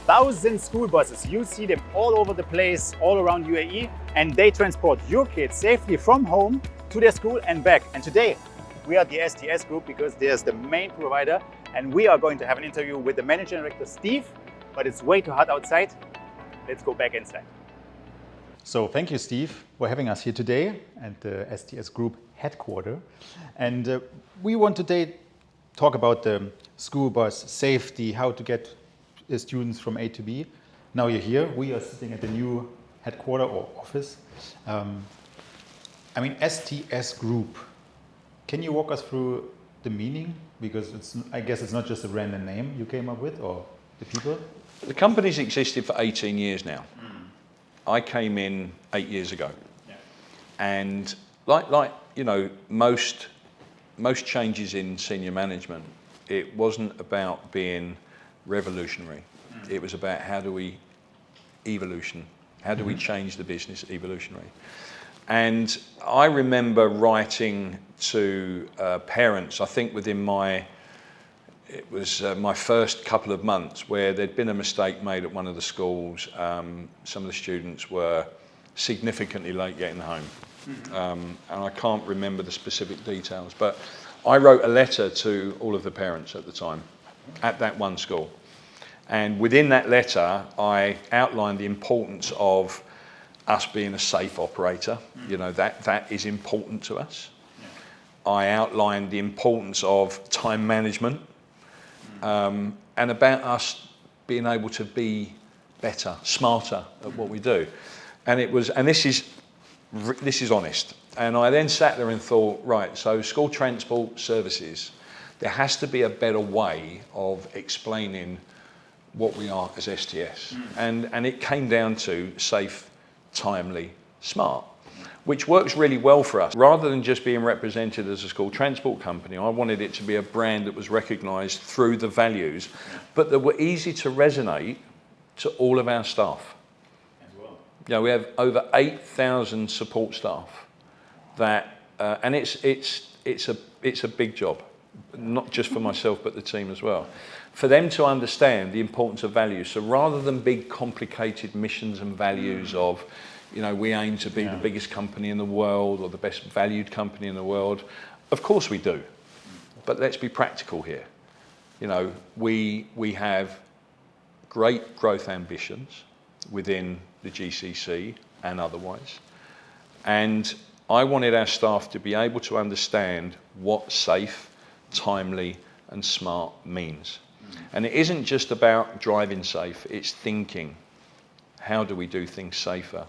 1,000 school buses. You see them all over the place, all around UAE, and they transport your kids safely from home to their school and back. And today we are the STS group because there's the main provider, and we are going to have an interview with the managing director, Steve, but it's way too hot outside. Let's go back inside. So thank you, Steve, for having us here today at the STS Group headquarters. And we want today talk about the school bus safety, how to get students from A to B. Now you're here. We are sitting at the new headquarters or office. STS Group. Can you walk us through the meaning? Because I guess it's not just a random name you came up with, or the people? The company's existed for 18 years now. I came in 8 years ago, and like most changes in senior management, it wasn't about being revolutionary. It was about how do we change the business evolutionary. And I remember writing to parents, I think within my first couple of months, where there'd been a mistake made at one of the schools. Some of the students were significantly late getting home. And I can't remember the specific details, but I wrote a letter to all of the parents at the time at that one school. And within that letter, I outlined the importance of us being a safe operator. That is important to us. I outlined the importance of time management, and about us being able to be better, smarter at what we do. And this is honest. And I then sat there and thought, right, so school transport services, there has to be a better way of explaining what we are as STS. And it came down to safe, timely, smart, which works really well for us. Rather than just being represented as a school transport company, I wanted it to be a brand that was recognised through the values, but that were easy to resonate to all of our staff. As well. We have over 8,000 support staff. And it's a big job, not just for myself but the team as well. For them to understand the importance of values. So rather than big complicated missions and values of, we aim to be the biggest company in the world or the best valued company in the world. Of course we do, but let's be practical here. We have great growth ambitions within the GCC and otherwise. And I wanted our staff to be able to understand what safe, timely and smart means. And it isn't just about driving safe, it's thinking, how do we do things safer?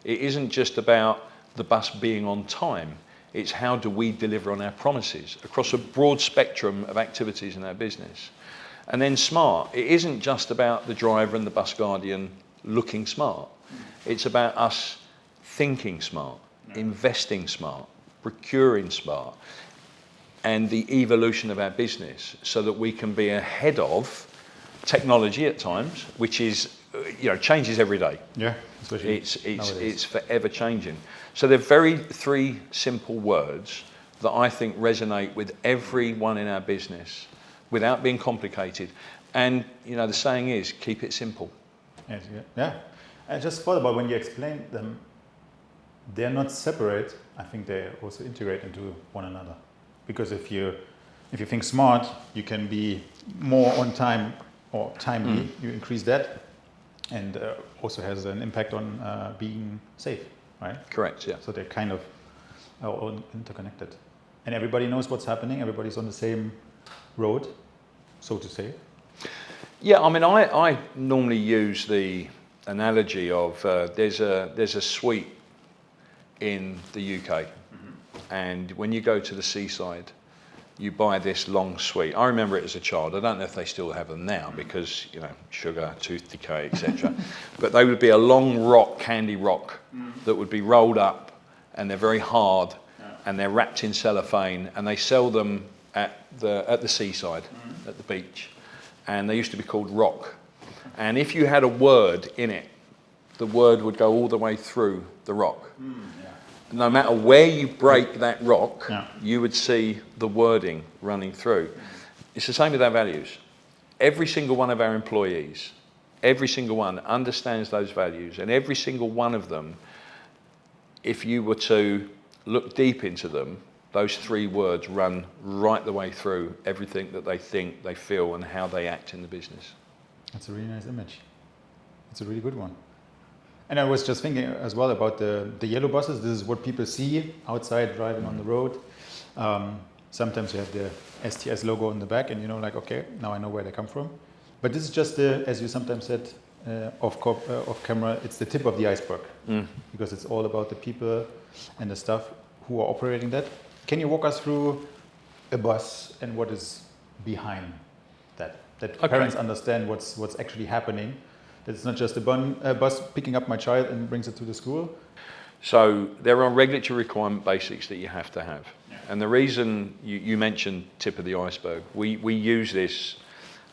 It isn't just about the bus being on time, it's how do we deliver on our promises across a broad spectrum of activities in our business. And then smart, it isn't just about the driver and the bus guardian looking smart, it's about us thinking smart, investing smart, procuring smart, and the evolution of our business so that we can be ahead of technology at times, which is, changes every day. Yeah, it's forever changing. So they're three simple words that I think resonate with everyone in our business without being complicated. And, the saying is, keep it simple. Yes, yeah. I just thought about when you explained them, they're not separate. I think they also integrate into one another. Because if you think smart, you can be more on time or timely. You increase that, and also has an impact on being safe, right? Correct. Yeah. So they're kind of all interconnected, and everybody knows what's happening. Everybody's on the same road, so to say. Yeah. I normally use the analogy of there's a suite in the UK. And when you go to the seaside, you buy this long suite. I remember it as a child. I don't know if they still have them now because, sugar, tooth decay, etc. But they would be a long candy rock that would be rolled up, and they're very hard, and they're wrapped in cellophane, and they sell them at the seaside, at the beach. And they used to be called rock. And if you had a word in it, the word would go all the way through the rock. No matter where you break that rock, you would see the wording running through. It's the same with our values. Every single one of our employees every single one understands those values, and every single one of them, if you were to look deep into them, those 3 words run right the way through everything that they think, they feel, and how they act in the business. That's a really nice image. It's a really good one. And I was just thinking as well about the yellow buses. This is what people see outside driving on the road. Sometimes you have the STS logo on the back and like, okay, now I know where they come from. But this is just, as you sometimes said, off camera, it's the tip of the iceberg. Because it's all about the people and the staff who are operating that. Can you walk us through a bus and what is behind that? That parents understand what's actually happening. That it's not just a bus picking up my child and brings it to the school. So there are regulatory requirement basics that you have to have. And the reason you mentioned tip of the iceberg, we use this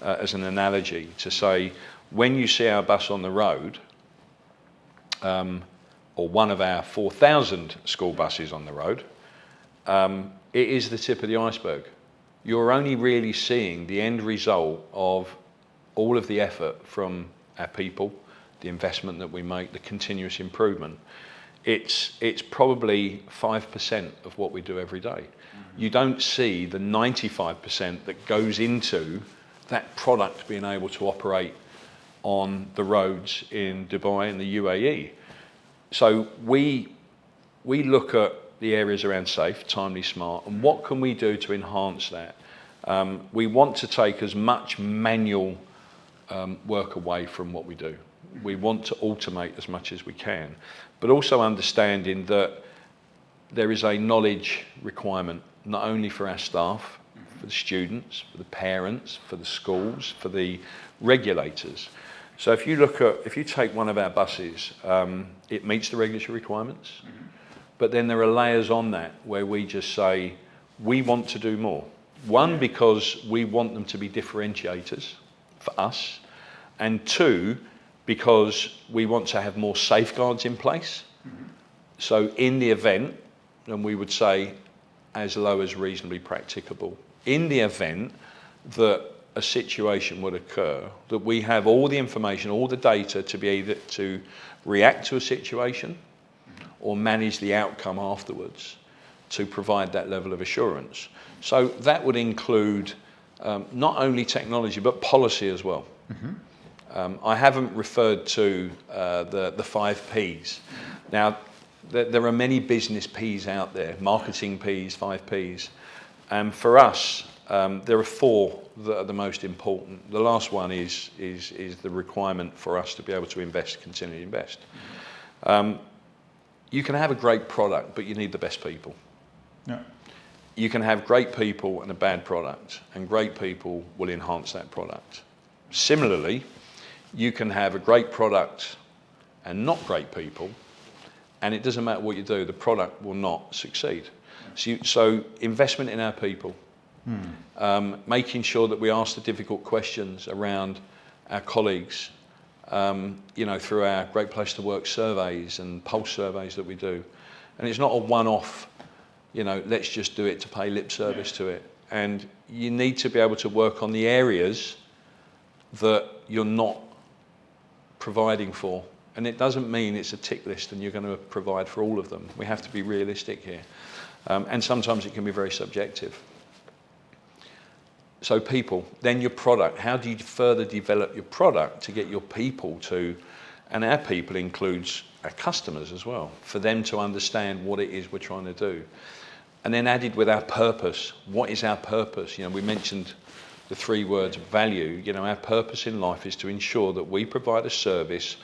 as an analogy to say, when you see our bus on the road, or one of our 4,000 school buses on the road, it is the tip of the iceberg. You're only really seeing the end result of all of the effort from our people, the investment that we make, the continuous improvement. It's probably 5% of what we do every day. You don't see the 95% that goes into that product being able to operate on the roads in Dubai and the UAE. So we look at the areas around safe, timely, smart, and what can we do to enhance that? We want to take as much manual work away from what we do. We want to automate as much as we can, but also understanding that there is a knowledge requirement, not only for our staff, for the students, for the parents, for the schools, for the regulators. So if you take one of our buses, it meets the regulatory requirements, but then there are layers on that where we just say, we want to do more. One, because we want them to be differentiators for us, and 2, because we want to have more safeguards in place. So in the event, and we would say as low as reasonably practicable, in the event that a situation would occur, that we have all the information, all the data to be able to react to a situation or manage the outcome afterwards, to provide that level of assurance. So that would include not only technology, but policy as well. I haven't referred to the 5 Ps. Now, there are many business Ps out there, marketing Ps, 5 Ps. And for us, there are 4 that are the most important. The last one is the requirement for us to be able to invest, continually invest. You can have a great product, but you need the best people. Yeah. You can have great people and a bad product, and great people will enhance that product. Similarly, you can have a great product and not great people, and it doesn't matter what you do, the product will not succeed. So investment in our people, making sure that we ask the difficult questions around our colleagues, through our Great Place to Work surveys and pulse surveys that we do. And it's not a one-off, let's just do it to pay lip service to it. And you need to be able to work on the areas that you're not providing for. And it doesn't mean it's a tick list and you're going to provide for all of them. We have to be realistic here. And sometimes it can be very subjective. So people, then your product. How do you further develop your product to get your people to, and our people includes our customers as well, for them to understand what it is we're trying to do. And then added with our purpose. What is our purpose? We mentioned the 3 words value. Our purpose in life is to ensure that we provide a service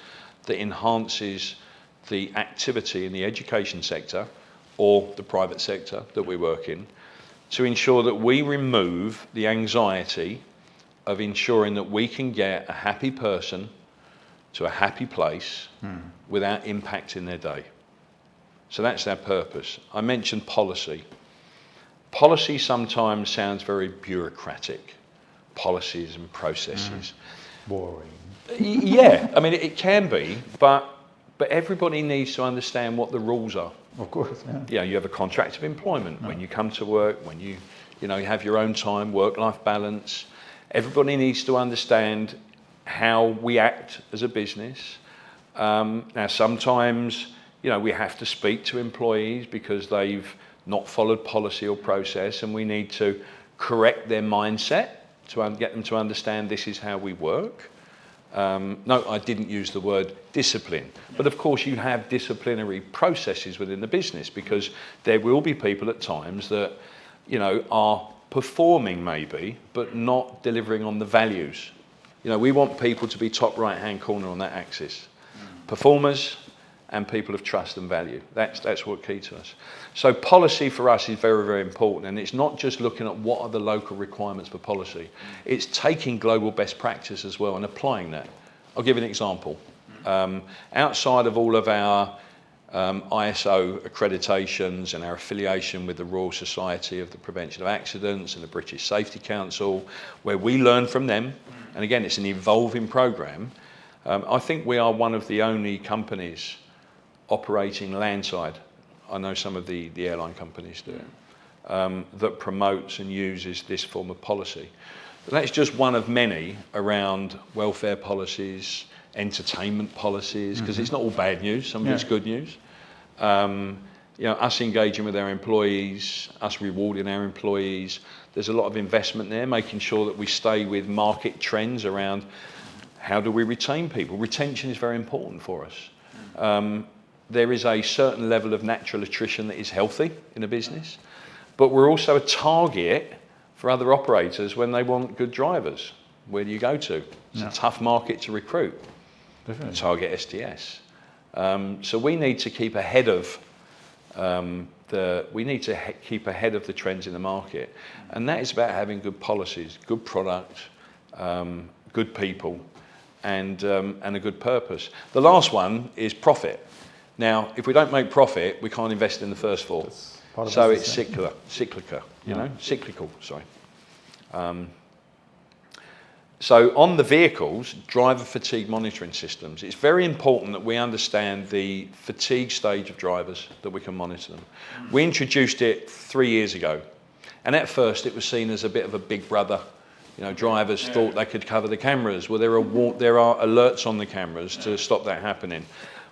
that enhances the activity in the education sector or the private sector that we work in, to ensure that we remove the anxiety of ensuring that we can get a happy person to a happy place without impacting their day. So that's our purpose. I mentioned policy. Policy sometimes sounds very bureaucratic. Policies and processes. Boring. Yeah, I mean, it can be, but everybody needs to understand what the rules are. Of course, yeah. You have a contract of employment when you come to work, when you have your own time, work-life balance. Everybody needs to understand how we act as a business. Now, sometimes, we have to speak to employees because they've not followed policy or process, and we need to correct their mindset to get them to understand this is how we work. No, I didn't use the word discipline, but of course you have disciplinary processes within the business, because there will be people at times that, are performing maybe, but not delivering on the values. We want people to be top right-hand corner on that axis. Performers and people of trust and value. That's what's key to us. So policy for us is very, very important, and it's not just looking at what are the local requirements for policy. It's taking global best practice as well and applying that. I'll give you an example. Outside of all of our ISO accreditations and our affiliation with the Royal Society of the Prevention of Accidents and the British Safety Council, where we learn from them, and again, it's an evolving program, I think we are one of the only companies operating landside. I know some of the airline companies do, that promotes and uses this form of policy. But that's just one of many around welfare policies, entertainment policies, because it's not all bad news, some of it's good news. Us engaging with our employees, us rewarding our employees. There's a lot of investment there, making sure that we stay with market trends around how do we retain people. Retention is very important for us. There is a certain level of natural attrition that is healthy in a business, but we're also a target for other operators when they want good drivers. Where do you go to? It's a tough market to recruit. Definitely. Target STS. So we need to keep ahead of keep ahead of the trends in the market, and that is about having good policies, good product, good people, and a good purpose. The last one is profit. Now, if we don't make profit, we can't invest in the first four. So it's cyclical, cyclical. Sorry. So on the vehicles, driver fatigue monitoring systems, it's very important that we understand the fatigue stage of drivers, that we can monitor them. We introduced it 3 years ago, and at first it was seen as a bit of a big brother. Drivers thought they could cover the cameras. Well, there are alerts on the cameras to stop that happening.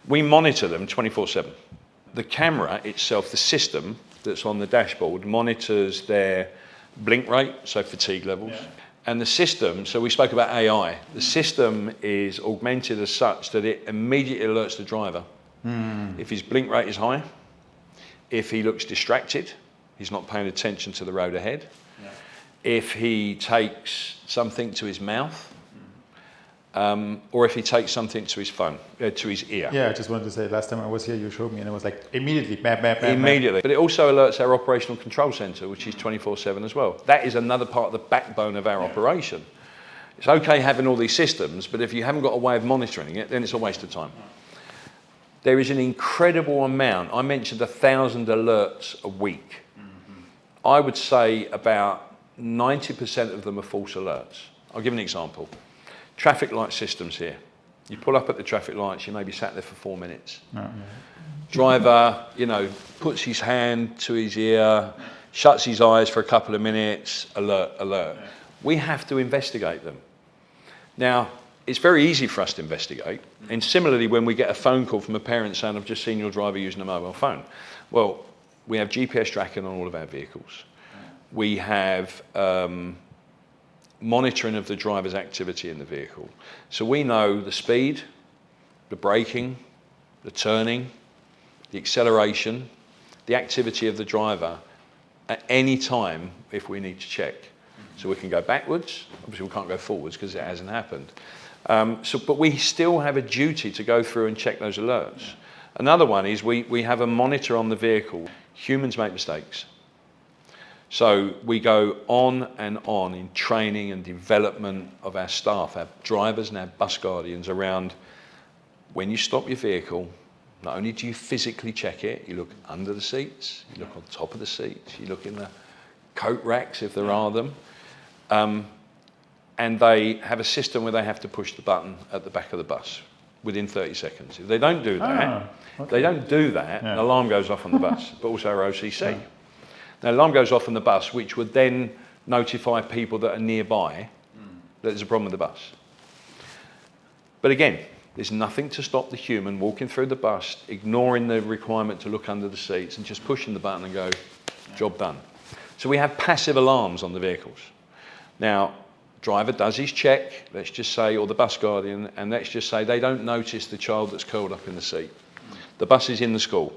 We monitor them 24/7. The camera itself, the system that's on the dashboard, monitors their blink rate, so fatigue levels. And the system, so we spoke about AI, the system is augmented as such that it immediately alerts the driver. If his blink rate is high, if he looks distracted, he's not paying attention to the road ahead, if he takes something to his mouth, or if he takes something to his phone, to his ear. Yeah, I just wanted to say, last time I was here, you showed me, and it was like immediately, bam, bam, bam. Immediately. But it also alerts our operational control center, which is 24/7 as well. That is another part of the backbone of our operation. It's okay having all these systems, but if you haven't got a way of monitoring it, then it's a waste of time. There is an incredible amount. I mentioned 1,000 alerts a week. I would say about 90% of them are false alerts. I'll give an example. Traffic light systems here. You pull up at the traffic lights, you may be sat there for 4 minutes. Driver, puts his hand to his ear, shuts his eyes for a couple of minutes, alert, alert. We have to investigate them. Now, it's very easy for us to investigate. And similarly, when we get a phone call from a parent saying, I've just seen your driver using a mobile phone. Well, we have GPS tracking on all of our vehicles. We have monitoring of the driver's activity in the vehicle. So we know the speed, the braking, the turning, the acceleration, the activity of the driver at any time if we need to check. So we can go backwards, obviously we can't go forwards because it hasn't happened. But we still have a duty to go through and check those alerts. Another one is we have a monitor on the vehicle. Humans make mistakes. So we go on and on in training and development of our staff, our drivers and our bus guardians around when you stop your vehicle, not only do you physically check it, you look under the seats, you look on top of the seats, you look in the coat racks if there are them, and they have a system where they have to push the button at the back of the bus within 30 seconds. If they don't do that, an alarm goes off on the bus, but also our OCC. Now, the alarm goes off on the bus, which would then notify people that are nearby that there's a problem with the bus. But again, there's nothing to stop the human walking through the bus, ignoring the requirement to look under the seats and just pushing the button and go, job done. So we have passive alarms on the vehicles. Now, driver does his check, let's just say, or the bus guardian, and let's just say they don't notice the child that's curled up in the seat. The bus is in the school.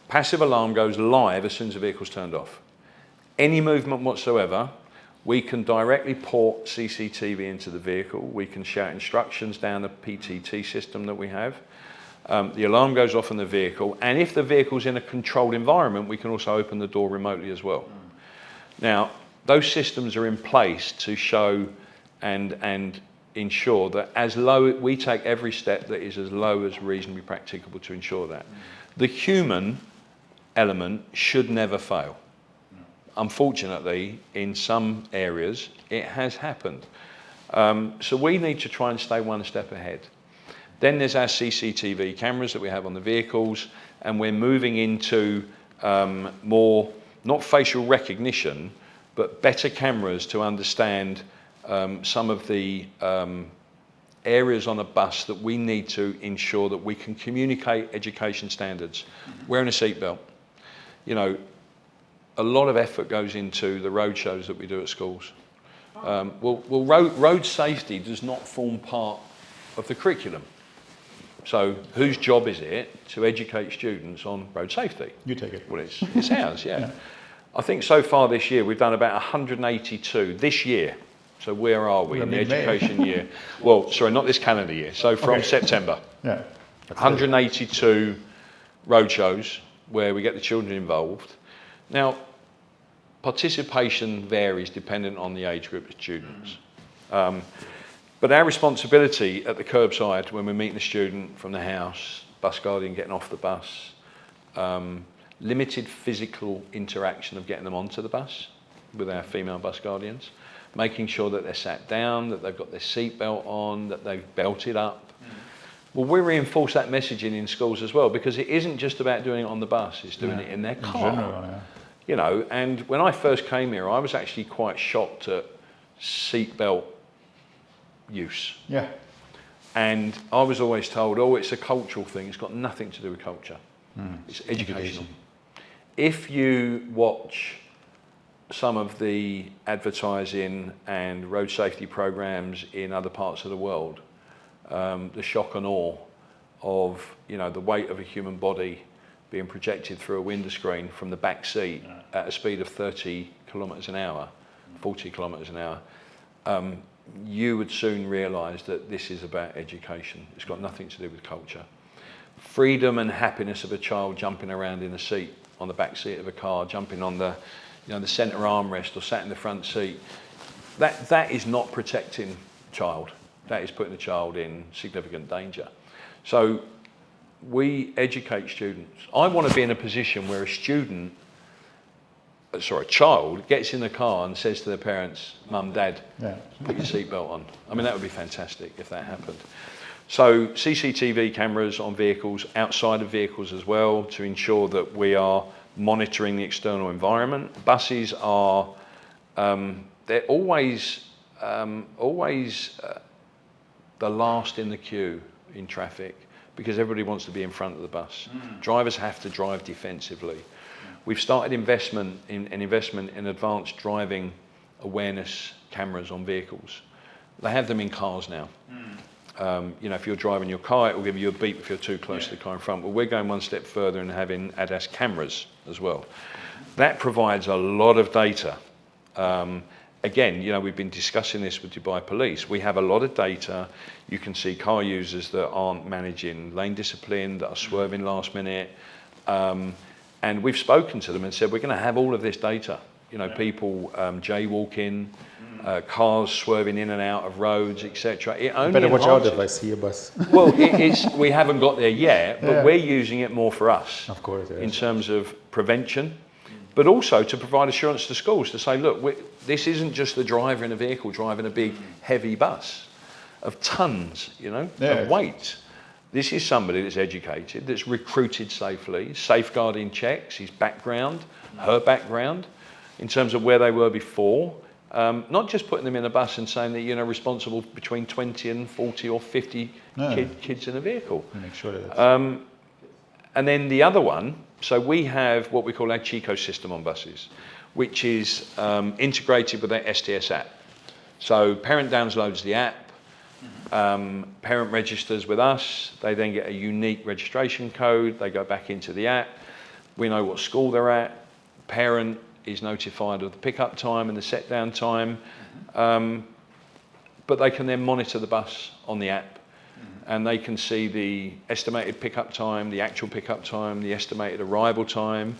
Passive alarm goes live as soon as the vehicle's turned off. Any movement whatsoever, we can directly port CCTV into the vehicle. We can shout instructions down the PTT system that we have. The alarm goes off in the vehicle, and if the vehicle's in a controlled environment, we can also open the door remotely as well. Now, those systems are in place to show and ensure that we take every step that is as low as reasonably practicable to ensure that. The human element should never fail. Unfortunately, in some areas, it has happened. So we need to try and stay one step ahead. Then there's our CCTV cameras that we have on the vehicles, and we're moving into more, not facial recognition, but better cameras to understand some of the areas on a bus that we need to ensure that we can communicate education standards. Wearing a seatbelt. You know, a lot of effort goes into the road shows that we do at schools. Road safety does not form part of the curriculum. So whose job is it to educate students on road safety? You take it. Well, it's ours, yeah. I think so far this year we've done about 182 this year. So where are we in the education year? Well, sorry, not this calendar year. So from September. Yeah. 182 road shows where we get the children involved. Now, participation varies depending on the age group of students. But our responsibility at the curbside when we're meeting a student from the house, bus guardian getting off the bus, limited physical interaction of getting them onto the bus with our female bus guardians, making sure that they're sat down, that they've got their seatbelt on, that they've belted up. Well, we reinforce that messaging in schools as well, because it isn't just about doing it on the bus, it's doing it in their car. In general, yeah. You know, and when I first came here, I was actually quite shocked at seatbelt use. Yeah. And I was always told, oh, it's a cultural thing. It's got nothing to do with culture. It's educational. If you watch some of the advertising and road safety programs in other parts of the world, the shock and awe of, you know, the weight of a human body being projected through a window screen from the back seat at a speed of 30 kilometres an hour, 40 kilometres an hour, you would soon realise that this is about education. It's got nothing to do with culture. Freedom and happiness of a child jumping around in a seat, on the back seat of a car, jumping on the, you know, the centre armrest or sat in the front seat, that is not protecting the child. That is putting the child in significant danger. So we educate students. I want to be in a position where a child gets in the car and says to their parents, Mum, Dad, put your seatbelt on. I mean, that would be fantastic if that happened. So CCTV cameras on vehicles, outside of vehicles as well, to ensure that we are monitoring the external environment. Buses are, they're always the last in the queue in traffic because everybody wants to be in front of the bus. Drivers have to drive defensively. We've started investment in advanced driving awareness cameras on vehicles. They have them in cars now. You know, if you're driving your car, it will give you a beep if you're too close to the car in front. But we're going one step further and having ADAS cameras as well. That provides a lot of data. Again, you know, we've been discussing this with Dubai Police. We have a lot of data. You can see car users that aren't managing lane discipline, that are swerving last minute. And we've spoken to them and said, we're going to have all of this data. You know, people jaywalking, cars swerving in and out of roads, etc. It only better watch out enhances. if I see a bus. Well, we haven't got there yet, but we're using it more for us. Of course, yes. In terms of prevention, but also to provide assurance to schools to say, look, this isn't just the driver in a vehicle driving a big, heavy bus of tons, you know, of weight. This is somebody that's educated, that's recruited safely, safeguarding checks, his background, her background, in terms of where they were before, not just putting them in a bus and saying that you're responsible between 20 and 40 or 50 kids in a vehicle. Make sure that and then the other one, so we have what we call our Chico system on buses, which is integrated with our STS app. So parent downloads the app, parent registers with us, they then get a unique registration code, they go back into the app, we know what school they're at, parent is notified of the pickup time and the set down time, but they can then monitor the bus on the app, and they can see the estimated pickup time, the actual pickup time, the estimated arrival time,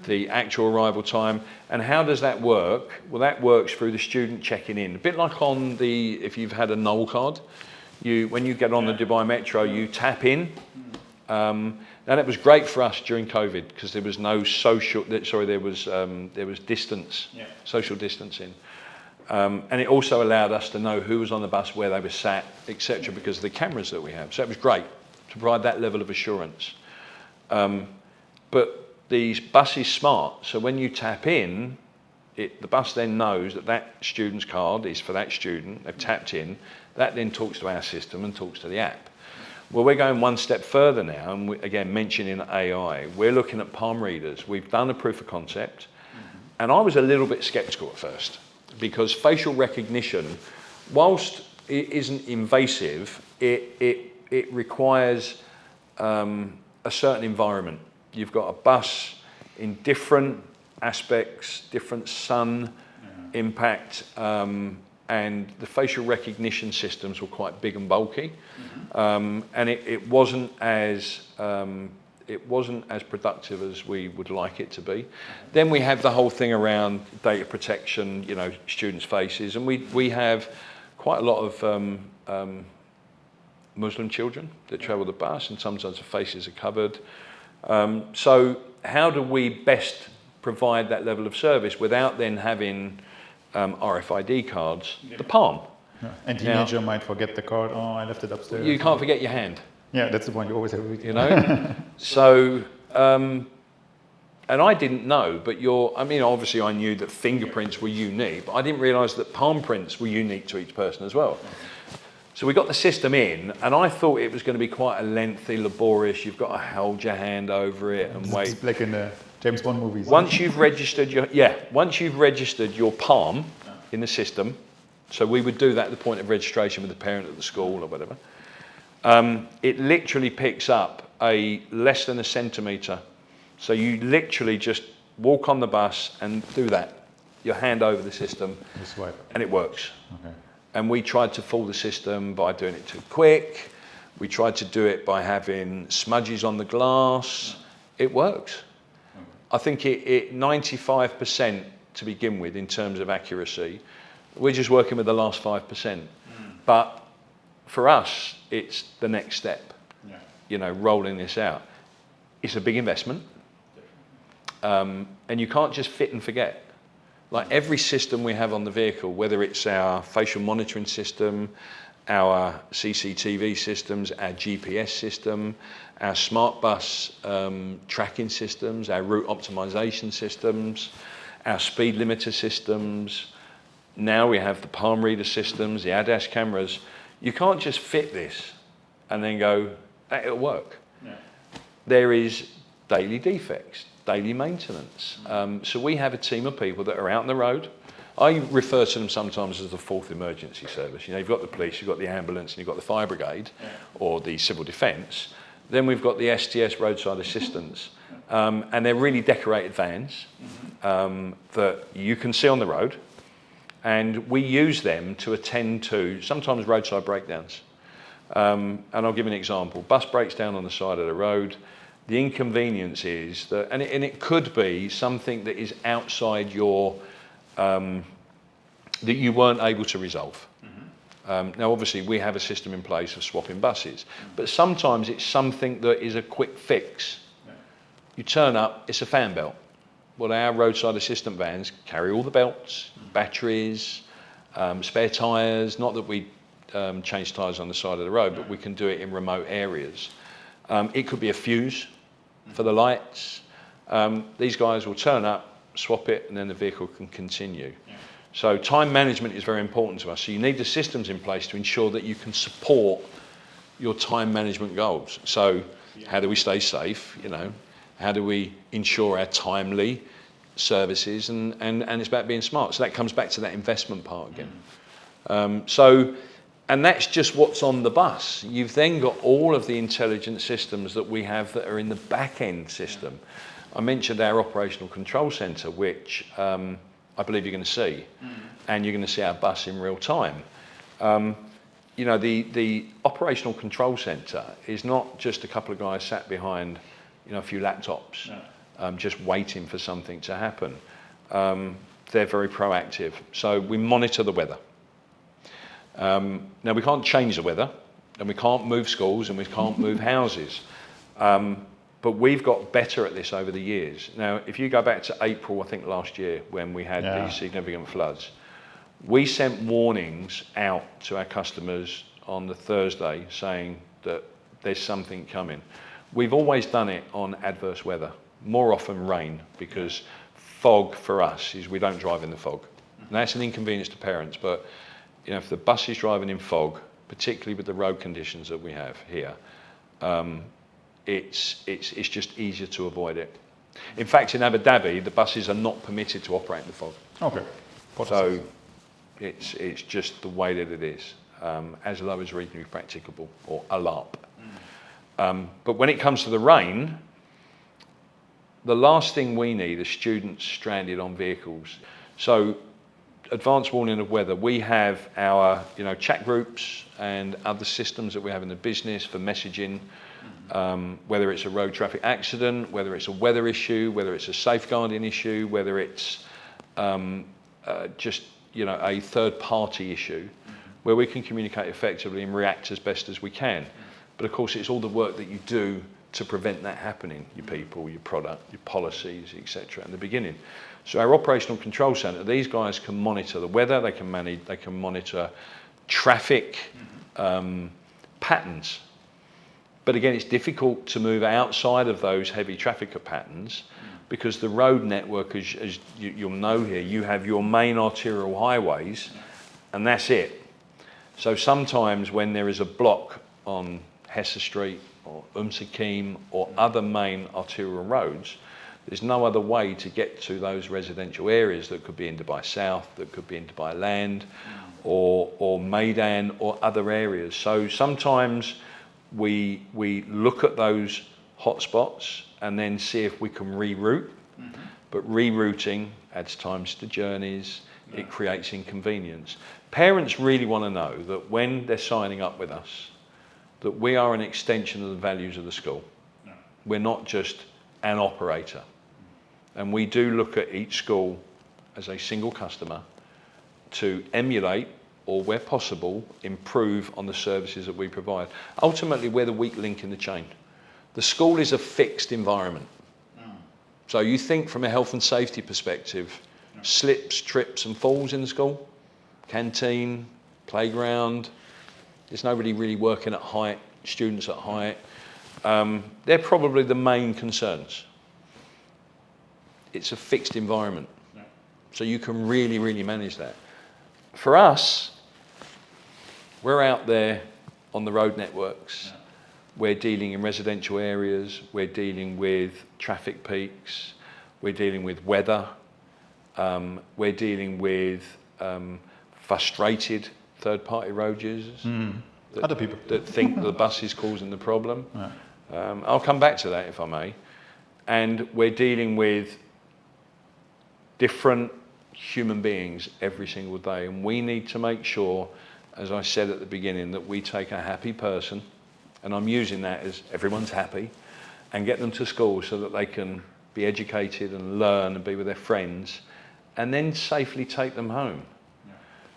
the actual arrival time. And how does that work? Well, that works through the student checking in. A bit like on the, if you've had a Knoll card, when you get on the Dubai Metro, you tap in. And it was great for us during COVID because there was no there was distance, social distancing. And it also allowed us to know who was on the bus, where they were sat, etc., because of the cameras that we have. So it was great to provide that level of assurance. But the bus is smart, so when you tap in, the bus then knows that that student's card is for that student. They've tapped in. That then talks to our system and talks to the app. Well, we're going one step further now, and again, mentioning AI. We're looking at palm readers. We've done a proof of concept, and I was a little bit sceptical at first, because facial recognition, whilst it isn't invasive, it requires a certain environment. You've got a bus in different aspects, different sun impact, and the facial recognition systems were quite big and bulky, and it wasn't as productive as we would like it to be. Then we have the whole thing around data protection, students' faces, and we have quite a lot of Muslim children that travel the bus, and sometimes the faces are covered. So how do we best provide that level of service without then having RFID cards? The palm. Yeah. And teenager might forget the card. Oh, I left it upstairs. You can't forget your hand. Yeah, that's the point. You always have. So, and I didn't know, but obviously I knew that fingerprints were unique, but I didn't realise that palm prints were unique to each person as well. So we got the system in, and I thought it was going to be quite a lengthy, laborious. You've got to hold your hand over it and wait. It's like in the James Bond movies. Once you've registered your palm in the system, so we would do that at the point of registration with the parent at the school or whatever. It literally picks up less than a centimetre. So you literally just walk on the bus and do that. Your hand over the system, swipe, and it works. Okay. And we tried to fool the system by doing it too quick. We tried to do it by having smudges on the glass. It works. I think it 95% to begin with in terms of accuracy. We're just working with the last 5%. But for us, it's the next step, rolling this out. It's a big investment. And you can't just fit and forget. Like every system we have on the vehicle, whether it's our facial monitoring system, our CCTV systems, our GPS system, our smart bus tracking systems, our route optimization systems, our speed limiter systems. Now we have the palm reader systems, the ADAS cameras. You can't just fit this and then go, it'll work. Yeah. There is daily defects, daily maintenance. So we have a team of people that are out on the road. I refer to them sometimes as the fourth emergency service. You've got the police, you've got the ambulance, and you've got the fire brigade or the civil defence. Then we've got the STS roadside assistance. And they're really decorated vans that you can see on the road. And we use them to attend to sometimes roadside breakdowns. And I'll give you an example. Bus breaks down on the side of the road. The inconvenience is that, and it could be something that is outside your, that you weren't able to resolve. Now, obviously, we have a system in place of swapping buses, but sometimes it's something that is a quick fix. You turn up, it's a fan belt. Well, our roadside assistant vans carry all the belts, batteries, spare tyres. Not that we change tyres on the side of the road, but we can do it in remote areas. It could be a fuse for the lights. These guys will turn up, swap it, and then the vehicle can continue. So time management is very important to us. So you need the systems in place to ensure that you can support your time management goals. So how do we stay safe, you know? How do we ensure our timely services? And it's about being smart. So that comes back to that investment part again. And that's just what's on the bus. You've then got all of the intelligent systems that we have that are in the back-end system. I mentioned our operational control centre, which I believe you're going to see, and you're going to see our bus in real time. You know, the operational control centre is not just a couple of guys sat behind, you know, a few laptops, just waiting for something to happen. They're very proactive. So we monitor the weather. Now we can't change the weather, and we can't move schools, and we can't move houses. But we've got better at this over the years. Now, if you go back to April, I think last year, when we had these significant floods, we sent warnings out to our customers on the Thursday saying that there's something coming. We've always done it on adverse weather, more often rain, because fog for us is we don't drive in the fog. And that's an inconvenience to parents, but you know, if the bus is driving in fog, particularly with the road conditions that we have here, it's just easier to avoid it. In fact, in Abu Dhabi, the buses are not permitted to operate in the fog. Okay. So it's just the way that it is, as low as reasonably practicable, or ALARP. But when it comes to the rain, the last thing we need are students stranded on vehicles. So advanced warning of weather, we have our chat groups and other systems that we have in the business for messaging, whether it's a road traffic accident, whether it's a weather issue, whether it's a safeguarding issue, whether it's just a third party issue, where we can communicate effectively and react as best as we can. But of course it's all the work that you do to prevent that happening, your people, your product, your policies, etc. in the beginning. So our operational control centre, these guys can monitor the weather, they can monitor traffic patterns. But again, it's difficult to move outside of those heavy traffic patterns because the road network, as you'll know here, you have your main arterial highways and that's it. So sometimes when there is a block on Hesse Street or Sakim or other main arterial roads, there's no other way to get to those residential areas that could be in Dubai South, that could be in Dubai Land, or Maidan, or other areas. So sometimes we look at those hotspots and then see if we can reroute. But rerouting adds times to journeys, it creates inconvenience. Parents really want to know that when they're signing up with us, that we are an extension of the values of the school. We're not just an operator. And we do look at each school as a single customer to emulate, or where possible, improve on the services that we provide. Ultimately, we're the weak link in the chain. The school is a fixed environment. So you think from a health and safety perspective, slips, trips and falls in the school, canteen, playground, there's nobody really working at height, students at height. They're probably the main concerns. It's a fixed environment. So you can really, really manage that. For us, we're out there on the road networks. We're dealing in residential areas. We're dealing with traffic peaks. We're dealing with weather. We're dealing with frustrated third-party road users. Other people that think the bus is causing the problem. I'll come back to that if I may. And we're dealing with different human beings every single day, and we need to make sure, as I said at the beginning, that we take a happy person, and I'm using that as everyone's happy, and get them to school so that they can be educated and learn and be with their friends, and then safely take them home.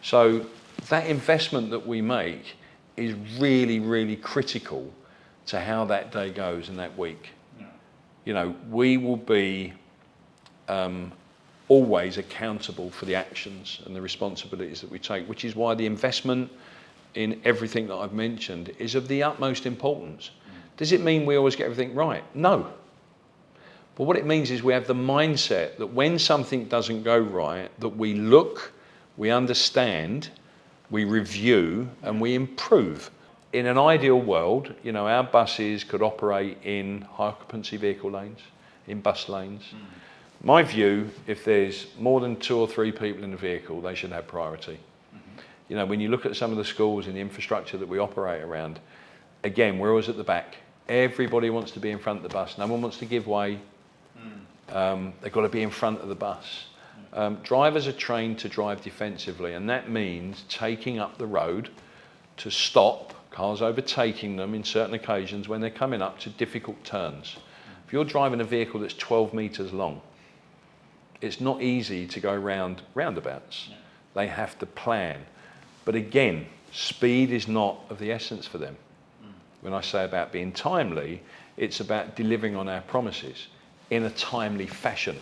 So that investment that we make is really, really critical to how that day goes and that week. We will be always accountable for the actions and the responsibilities that we take, which is why the investment in everything that I've mentioned is of the utmost importance. Does it mean we always get everything right? No. But what it means is we have the mindset that when something doesn't go right, that we look, We understand, we review, and we improve. In an ideal world, you know, our buses could operate in high occupancy vehicle lanes, in bus lanes. My view, if there's more than 2 or 3 people in the vehicle, they should have priority. You know, when you look at some of the schools and the infrastructure that we operate around, again, we're always at the back. Everybody wants to be in front of the bus. No one wants to give way. They've got to be in front of the bus. Drivers are trained to drive defensively, and that means taking up the road to stop cars overtaking them in certain occasions when they're coming up to difficult turns. If you're driving a vehicle that's 12 metres long, it's not easy to go round roundabouts. They have to plan. But again, speed is not of the essence for them. When I say about being timely, it's about delivering on our promises in a timely fashion,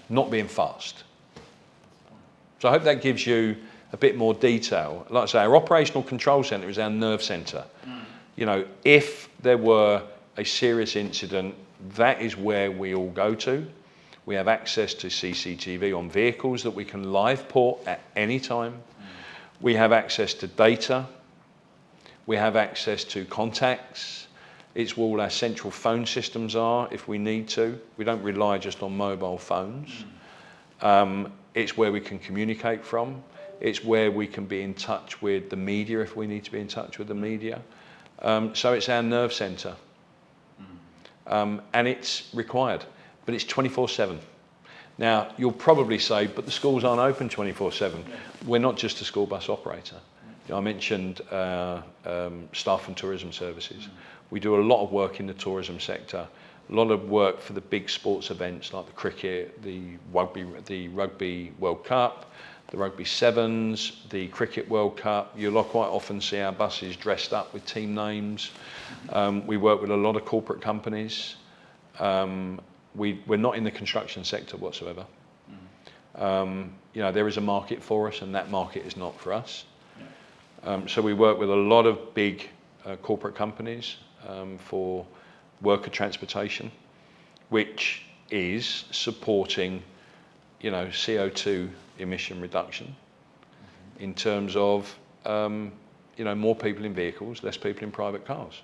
not being fast. So I hope that gives you a bit more detail. Like I say, our operational control centre is our nerve centre. You know, if there were a serious incident, that is where we all go to. We have access to CCTV on vehicles that we can live port at any time. We have access to data. We have access to contacts. It's where all our central phone systems are if we need to. We don't rely just on mobile phones. It's where we can communicate from. It's where we can be in touch with the media if we need to be in touch with the media. So it's our nerve centre. And it's required, but it's 24/7. Now, you'll probably say, but the schools aren't open 24/7. We're not just a school bus operator. I mentioned staff and tourism services. We do a lot of work in the tourism sector, a lot of work for the big sports events like the cricket, the Rugby World Cup, the Rugby Sevens, the Cricket World Cup. You'll quite often see our buses dressed up with team names. We work with a lot of corporate companies. We're not in the construction sector whatsoever. You know, there is a market for us, and that market is not for us. So we work with a lot of big corporate companies for worker transportation, which is supporting, you know, CO2 emission reduction in terms of, you know, more people in vehicles, less people in private cars.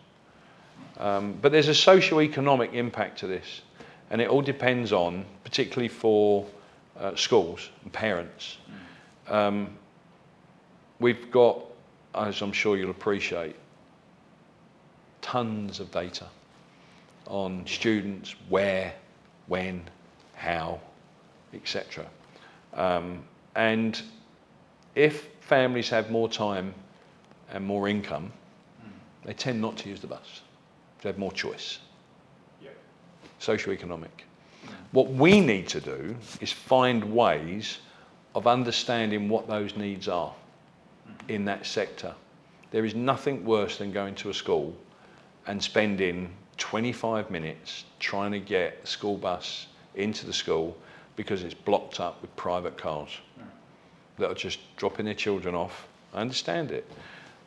But there's a socio-economic impact to this, and it all depends on, particularly for schools and parents. We've got, as I'm sure you'll appreciate, tons of data on students, where, when, how, etc. And if families have more time and more income, they tend not to use the bus. They have more choice. Socio-economic. What we need to do is find ways of understanding what those needs are in that sector. There is nothing worse than going to a school and spending 25 minutes trying to get a school bus into the school because it's blocked up with private cars that are just dropping their children off. I understand it.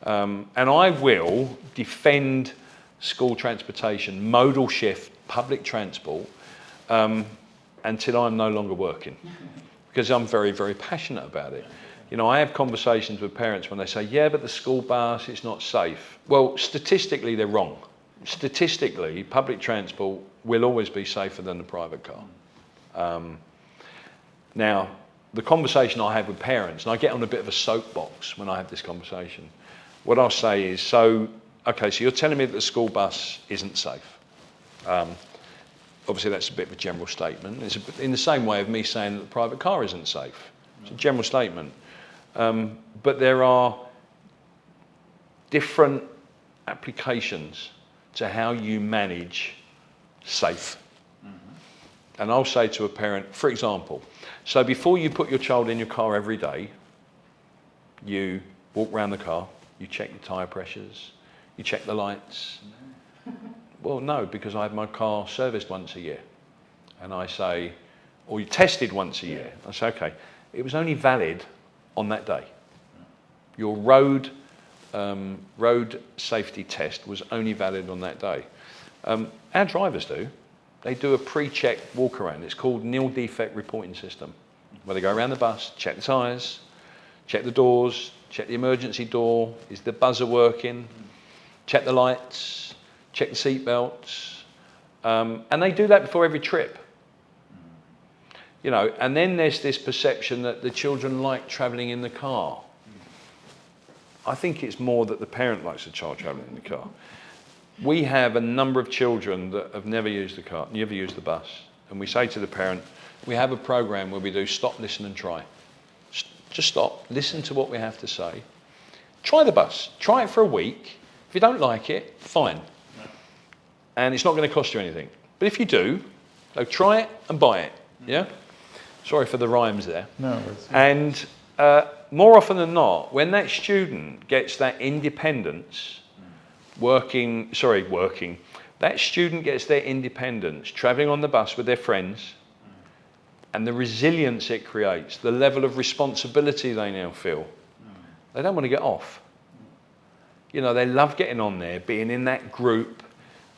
And I will defend school transportation, modal shift, public transport, until I'm no longer working, because I'm very, very passionate about it. You know, I have conversations with parents when they say, yeah, but the school bus, it's not safe. Well, statistically, they're wrong. Statistically, public transport will always be safer than the private car. Now, the conversation I have with parents, and I get on a bit of a soapbox when I have this conversation, what I'll say is, so you're telling me that the school bus isn't safe. Obviously, that's a bit of a general statement. It's in the same way of me saying that the private car isn't safe. It's a general statement. But there are different applications to how you manage safe. And I'll say to a parent, for example, so before you put your child in your car every day, you walk around the car, you check the tyre pressures, you check the lights. Well, no, because I have my car serviced once a year. And I say, or you tested once a year. I say, okay, it was only valid on that day. Your road safety test was only valid on that day. Our drivers do. They do a pre-check walk around. It's called nil defect reporting system, where they go around the bus, check the tyres, check the doors, check the emergency door, is the buzzer working, check the lights, check the seat belts. And they do that before every trip. You know, and then there's this perception that the children like travelling in the car. I think it's more that the parent likes the child travelling in the car. We have a number of children that have never used the car, never used the bus. And we say to the parent, we have a programme where we do stop, listen and try. Just stop, listen to what we have to say. Try the bus, try it for a week. If you don't like it, fine. And it's not going to cost you anything. But if you do, so try it and buy it, yeah? Sorry for the rhymes there. No. And more often than not, when that student gets that independence, that student gets their independence, travelling on the bus with their friends, and the resilience it creates, the level of responsibility they now feel, they don't want to get off. You know, they love getting on there, being in that group,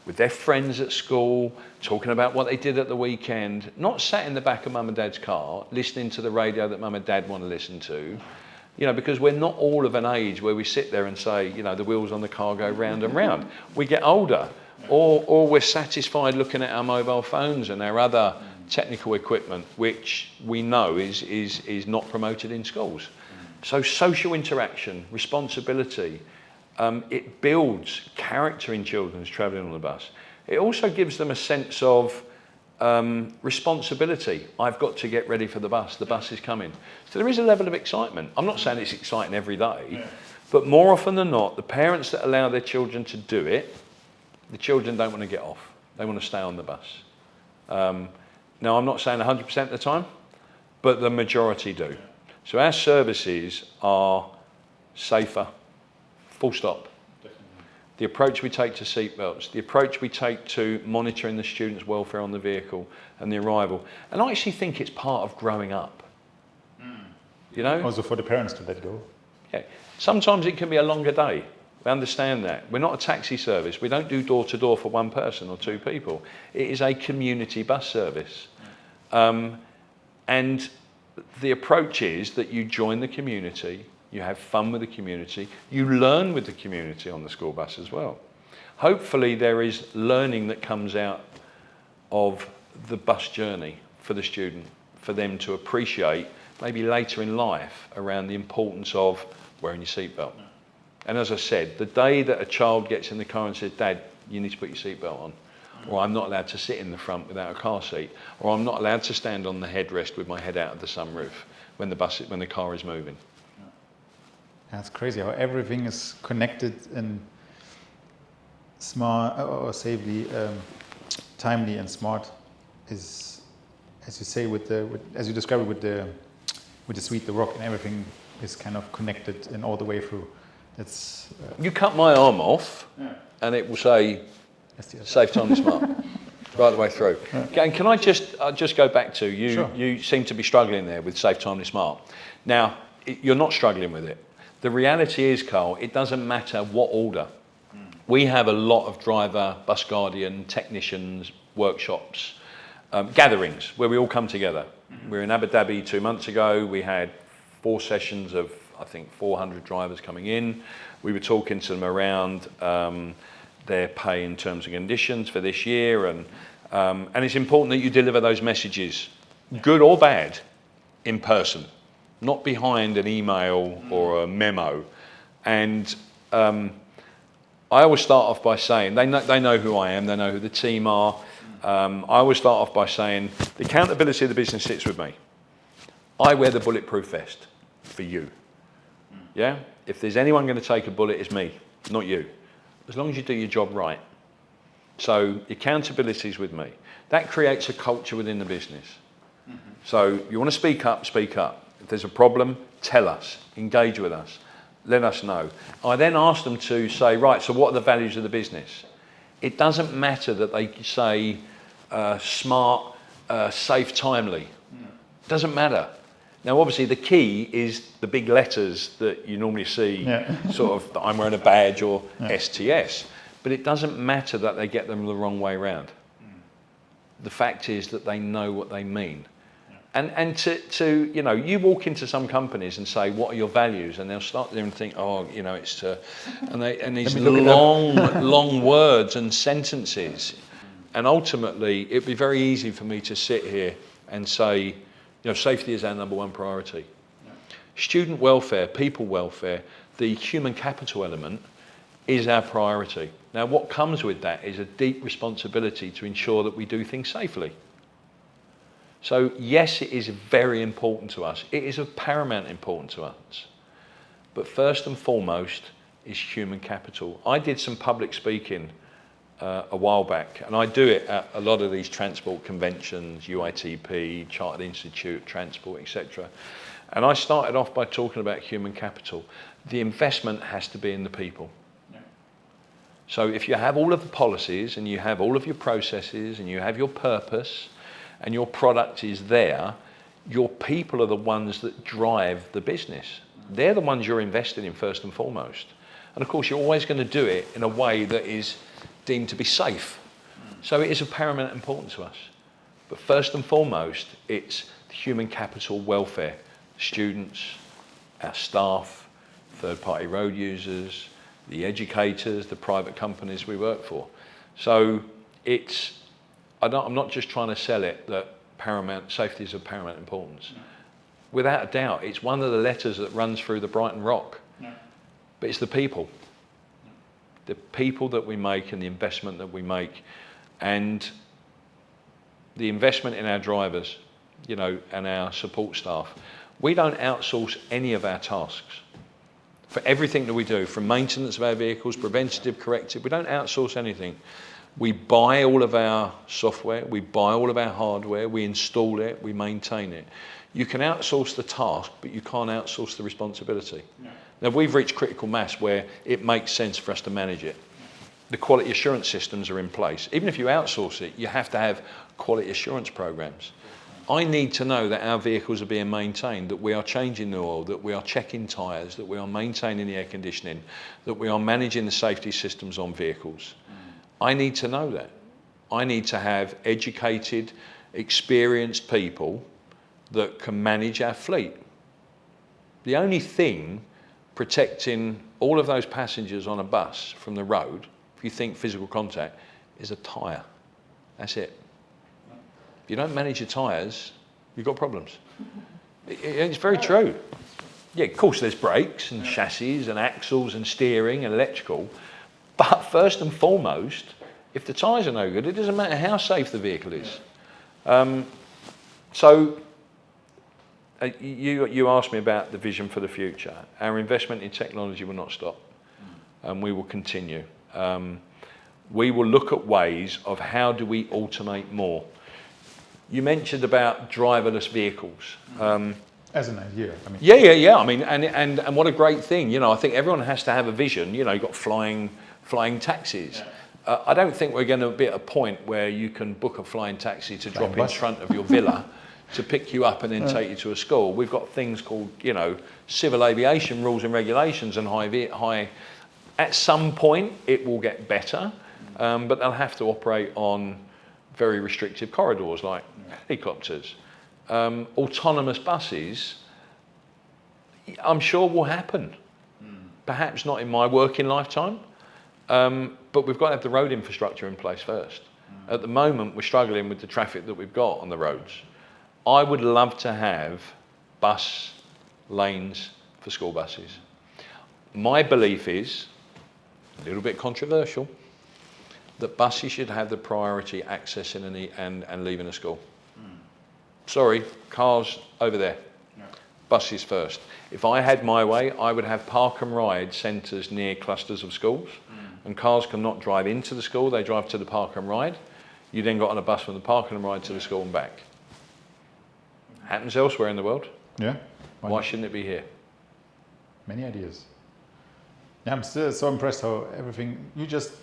with their friends at school, talking about what they did at the weekend, not sat in the back of mum and dad's car, listening to the radio that mum and dad want to listen to, you know, because we're not all of an age where we sit there and say, you know, the wheels on the car go round and round. We get older, or we're satisfied looking at our mobile phones and our other technical equipment, which we know is not promoted in schools. So social interaction, responsibility, it builds character in children who's travelling on the bus. It also gives them a sense of responsibility. I've got to get ready for the bus is coming. So there is a level of excitement. I'm not saying it's exciting every day, but more often than not, the parents that allow their children to do it, the children don't want to get off. They want to stay on the bus. Now, I'm not saying 100% of the time, but the majority do. So our services are safer, full stop. The approach we take to seatbelts, the approach we take to monitoring the students' welfare on the vehicle and the arrival. And I actually think it's part of growing up. You know? Also for the parents to let go. Yeah. Sometimes it can be a longer day. We understand that. We're not a taxi service. We don't do door to door for one person or two people. It is a community bus service. And the approach is that you join the community, you have fun with the community, you learn with the community on the school bus as well. Hopefully there is learning that comes out of the bus journey for the student, for them to appreciate maybe later in life around the importance of wearing your seatbelt. And as I said, the day that a child gets in the car and says, Dad, you need to put your seatbelt on, or I'm not allowed to sit in the front without a car seat, or I'm not allowed to stand on the headrest with my head out of the sunroof when the car is moving. That's crazy how everything is connected and smart, or safely, timely and smart. Is, as you say, as you describe it, with the suite, the rock, and everything is kind of connected and all the way through. It's you cut my arm off, and it will say STS. Safe, timely, smart, right the way through. And can I just go back to you? Sure. You seem to be struggling there with safe, timely, smart. Now, you're not struggling with it. The reality is, Karl, it doesn't matter what order. We have a lot of driver, bus guardian, technicians, workshops, gatherings where we all come together. We were in Abu Dhabi 2 months ago. We had 4 sessions of, I think, 400 drivers coming in. We were talking to them around their pay and terms and conditions for this year, and it's important that you deliver those messages, good or bad, in person, not behind an email or a memo. And I always start off by saying, they know who I am, they know who the team are. I always start off by saying, the accountability of the business sits with me. I wear the bulletproof vest for you. Yeah? If there's anyone going to take a bullet, it's me, not you. As long as you do your job right. So accountability is with me. That creates a culture within the business. So you want to speak up, speak up. If there's a problem, tell us, engage with us, let us know. I then ask them to say, right, so what are the values of the business? It doesn't matter that they say smart, safe, timely. Doesn't matter. Now, obviously, the key is the big letters that you normally see, sort of, that I'm wearing a badge or STS. But it doesn't matter that they get them the wrong way round. The fact is that they know what they mean. And to you know, you walk into some companies and say, what are your values? And they'll start there and think, oh, you know, it's and these long words and sentences. And ultimately, it'd be very easy for me to sit here and say, you know, safety is our number one priority. Student welfare, people welfare, the human capital element is our priority. Now, what comes with that is a deep responsibility to ensure that we do things safely. So yes, it is very important to us. It is of paramount importance to us. But first and foremost is human capital. I did some public speaking a while back, and I do it at a lot of these transport conventions, UITP, Chartered Institute, Transport, etc. And I started off by talking about human capital. The investment has to be in the people. So if you have all of the policies and you have all of your processes and you have your purpose and your product is there, your people are the ones that drive the business. They're the ones you're investing in first and foremost. And of course, you're always going to do it in a way that is deemed to be safe. So it is of paramount importance to us. But first and foremost, it's the human capital welfare. Students, our staff, third-party road users, the educators, the private companies we work for. So it's, I'm not just trying to sell it that safety is of paramount importance. No. Without a doubt, it's one of the letters that runs through the Brighton Rock. No. But it's the people. No. The people that we make and the investment that we make, and the investment in our drivers, you know, and our support staff. We don't outsource any of our tasks. For everything that we do, from maintenance of our vehicles, preventative, corrective, we don't outsource anything. We buy all of our software, we buy all of our hardware, we install it, we maintain it. You can outsource the task, but you can't outsource the responsibility. No. Now, we've reached critical mass where it makes sense for us to manage it. The quality assurance systems are in place. Even if you outsource it, you have to have quality assurance programs. I need to know that our vehicles are being maintained, that we are changing the oil, that we are checking tyres, that we are maintaining the air conditioning, that we are managing the safety systems on vehicles. I need to know that. I need to have educated, experienced people that can manage our fleet. The only thing protecting all of those passengers on a bus from the road, if you think physical contact, is a tyre. That's it. If you don't manage your tyres, you've got problems. It's very true. Yeah, of course there's brakes and chassis and axles and steering and electrical, but first and foremost, if the tyres are no good, it doesn't matter how safe the vehicle is. You asked me about the vision for the future. Our investment in technology will not stop, and we will continue. We will look at ways of how do we automate more. You mentioned about driverless vehicles. As an idea, I mean. Yeah. I mean, and what a great thing. You know, I think everyone has to have a vision. You know, you've got flying taxis. Yeah. I don't think we're going to be at a point where you can book a flying taxi to drop in front of your villa to pick you up and then take you to a school. We've got things called, you know, civil aviation rules and regulations and high. At some point, it will get better, but they'll have to operate on very restrictive corridors like helicopters. Autonomous buses, I'm sure will happen. Perhaps not in my working lifetime, but we've got to have the road infrastructure in place first. At the moment, we're struggling with the traffic that we've got on the roads. I would love to have bus lanes for school buses. My belief is, a little bit controversial, that buses should have the priority accessing and leaving a school. Sorry, cars over there. No. Buses first. If I had my way, I would have park and ride centres near clusters of schools, and cars cannot drive into the school, they drive to the park and ride. You then got on a bus from the park and ride to the school and back. Happens elsewhere in the world. Yeah. Why shouldn't it be here? Many ideas. Yeah, I'm still so impressed how everything, you just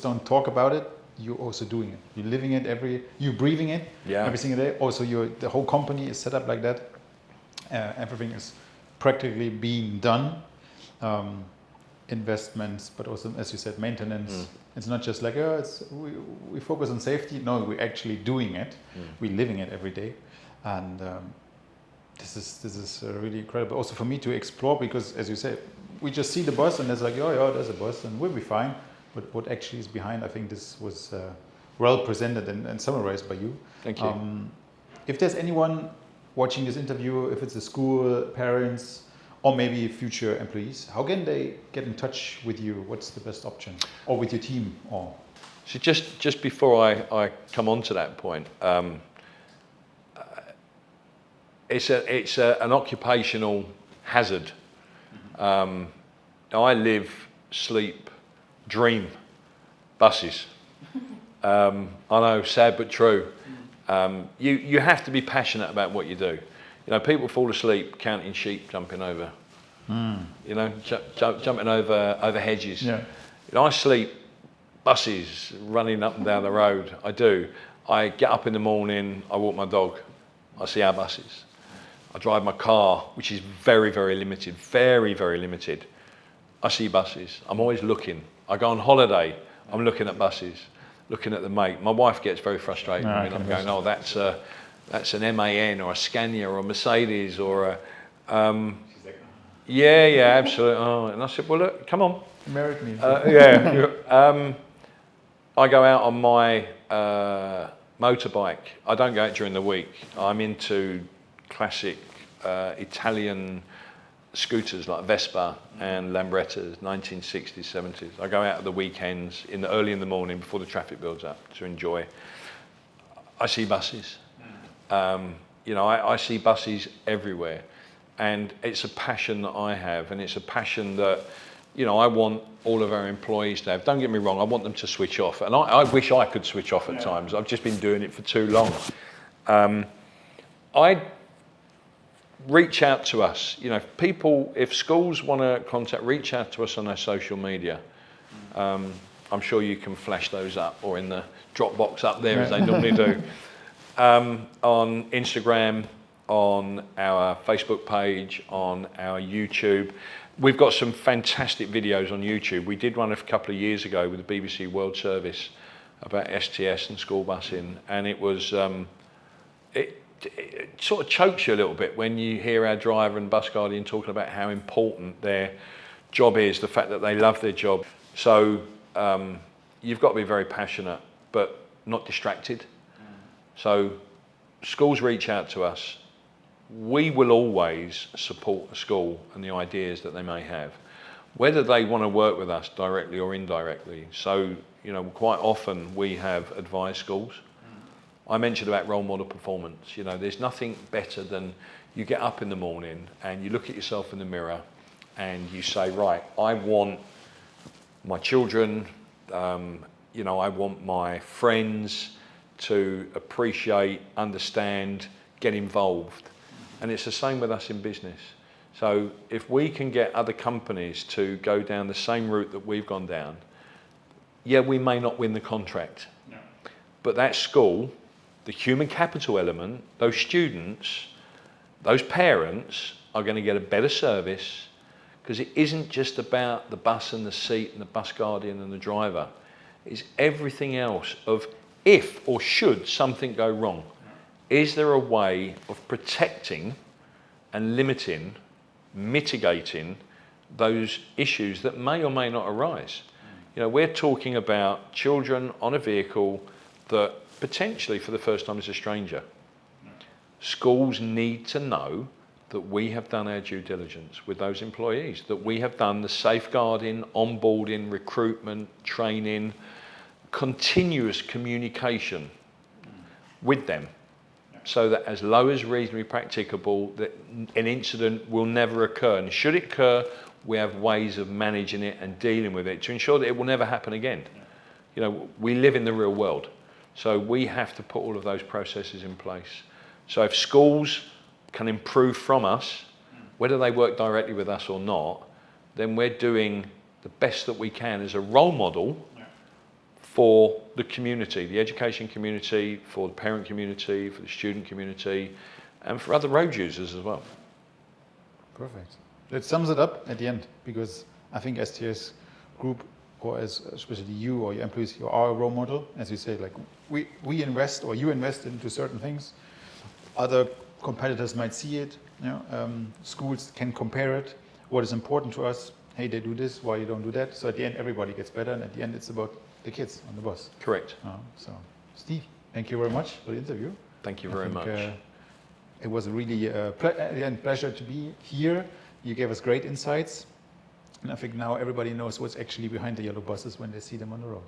don't talk about it, you're also doing it. You're living it you're breathing it every single day. Also, the whole company is set up like that. Everything is practically being done. Investments, but also, as you said, maintenance. It's not just like, we focus on safety. No, we're actually doing it. We're living it every day. And this is really incredible. Also for me to explore, because as you say, we just see the bus and it's like, oh yeah, there's a bus and we'll be fine. But what actually is behind, I think this was well presented and summarized by you. Thank you. If there's anyone watching this interview, if it's a school, parents, or maybe future employees, how can they get in touch with you? What's the best option? Or with your team? Or So just before I come on to that point, it's an occupational hazard. I live, sleep, dream buses. I know, sad but true. You have to be passionate about what you do. You know, people fall asleep counting sheep jumping over. You know, jumping over hedges. yeah. You know, I sleep buses running up and down the road. I do. I get up in the morning, I walk my dog, I see our buses. I drive my car, which is very, very limited, very, very limited. I see buses. I'm always looking. I go on holiday, I'm looking at buses, looking at the make. My wife gets very frustrated No, when I'm going, oh, that's an MAN or a Scania or a Mercedes or a... yeah, absolutely. Oh, and I said, well, look, come on. You married me. I go out on my motorbike. I don't go out during the week. I'm into classic Italian scooters like Vespa and Lambrettas, 1960s, 70s. I go out at the weekends early in the morning before the traffic builds up to enjoy. I see buses. You know, I see buses everywhere. And it's a passion that I have, and it's a passion that, you know, I want all of our employees to have. Don't get me wrong, I want them to switch off. And I wish I could switch off at times. I've just been doing it for too long. I reach out to us. You know, if schools want to contact, reach out to us on our social media. I'm sure you can flash those up, or in the Dropbox up there, as they normally do. On Instagram, on our Facebook page, on our YouTube. We've got some fantastic videos on YouTube. We did one a couple of years ago with the BBC World Service about STS and school busing, and it was, it sort of chokes you a little bit when you hear our driver and bus guardian talking about how important their job is, the fact that they love their job. So you've got to be very passionate, but not distracted. So schools reach out to us. We will always support a school and the ideas that they may have, whether they want to work with us directly or indirectly. So, you know, quite often we have advised schools. I mentioned about role model performance. You know, there's nothing better than you get up in the morning and you look at yourself in the mirror and you say, right, I want my children, you know, I want my friends to appreciate, understand, get involved. And it's the same with us in business. So if we can get other companies to go down the same route that we've gone down, yeah, we may not win the contract. No. But that school, the human capital element, those students, those parents are going to get a better service, because it isn't just about the bus and the seat and the bus guardian and the driver. It's everything else of if or should something go wrong. Is there a way of protecting and limiting, mitigating those issues that may or may not arise? You know, we're talking about children on a vehicle that potentially for the first time is a stranger. Schools need to know that we have done our due diligence with those employees, that we have done the safeguarding, onboarding, recruitment, training, continuous communication with them, so that as low as reasonably practicable, that an incident will never occur. And should it occur, we have ways of managing it and dealing with it to ensure that it will never happen again. You know, we live in the real world, so we have to put all of those processes in place. So if schools can improve from us, whether they work directly with us or not, then we're doing the best that we can as a role model for the community, the education community, for the parent community, for the student community, and for other road users as well. Perfect. That sums it up at the end, because I think STS Group, or especially you or your employees, you are a role model. As you say, like we invest, or you invest into certain things. other competitors might see it. You know, schools can compare it. What is important to us? Hey, they do this. Why you don't do that? So at the end, everybody gets better, and at the end, it's about the kids on the bus. Correct. So, Steve, thank you very much for the interview. Thank you very much. It was a really pleasure to be here. You gave us great insights. And I think now everybody knows what's actually behind the yellow buses when they see them on the road.